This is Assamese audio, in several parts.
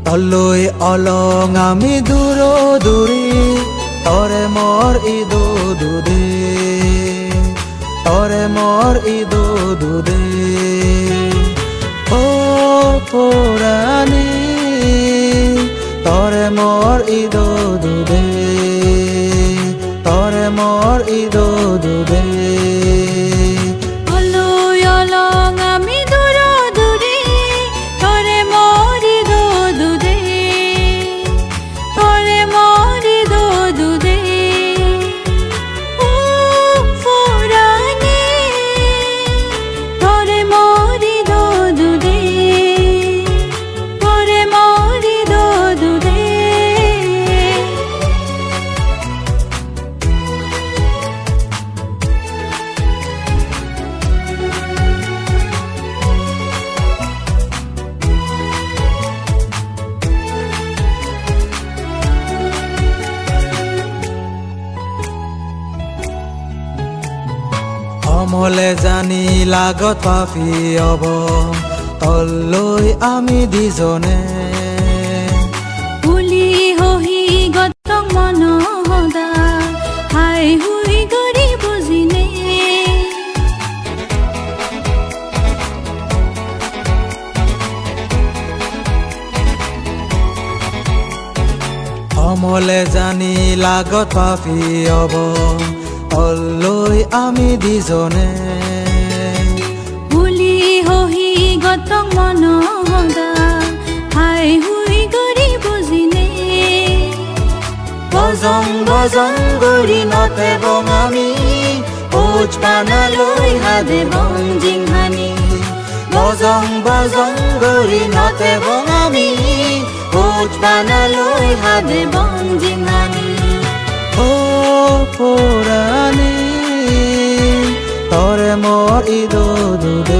তলৈ অলং আমি দূৰ দূৰি তৰে মোৰ ইদো দুদে তৰে মোৰ ইদো দুদে ও পুৰাণী তৰে মোৰ ইদো দুদে তৰে মোৰ ইদো দুদে অমলে জানি লাগত পাপি হব তলৈ আমি দুজনে পুলি হহি গতক মন সদা হাই হুই গৰি বুজিনে অমলে জানি লাগত পাপি হব তলৈ আমি দুজনে পুলি হহি গতক মন সদা হাই হুই গৰি বুজিনে বজং বজং গৰি নতে বঙামি ওজ পানালৈ হাদে বঞ্জিং হানি বজং বজং গৰি নতে বঙামি ওজ পানালৈ হাদে বঞ্জিং হানি ও পুৰাণী তৰে মোৰ ইদো দুদে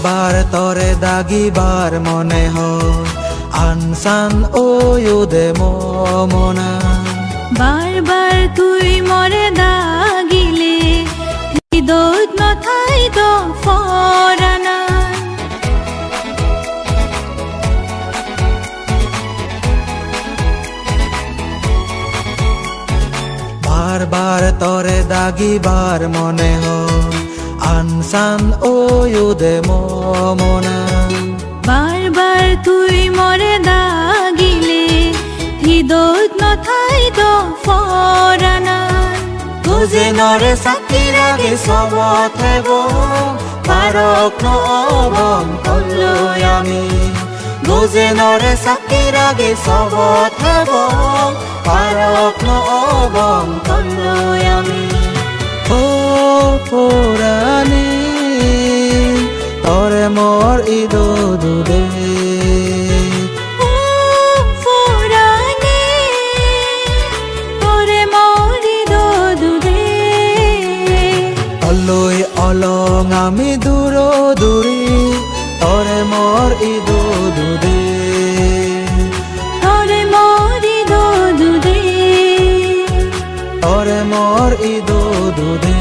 বাৰ তৰে দাগিবাৰ মনে হয় আনচান ওয়ুদে মনা বাৰ বাৰ তুই মৰে দাগিলে হৃদয়ত নথাই তো ফৰানা বাৰ বাৰ তৰে দাগিবাৰ মনে হয় আনচান ওয়ুদে মনা বাৰ বাৰ তুই মৰে দাগিলে হৃদয়ত নথাই তো ফৰানা তুজে নৰে চাকি ৰাগে চবত হেব পাৰক নবম তলৈ আমি তুজে নৰে চাকি ৰাগে চবত হেব পাৰক নবম তলৈ আমি ও পুৰাণী তৰে মোৰ ইদো দুদে তলৈ অলং আমি দূৰ দূৰি তৰে মোৰ ইদো দুদে তৰে মোৰ ইদো দুদে তৰে মোৰ ইদো দুদে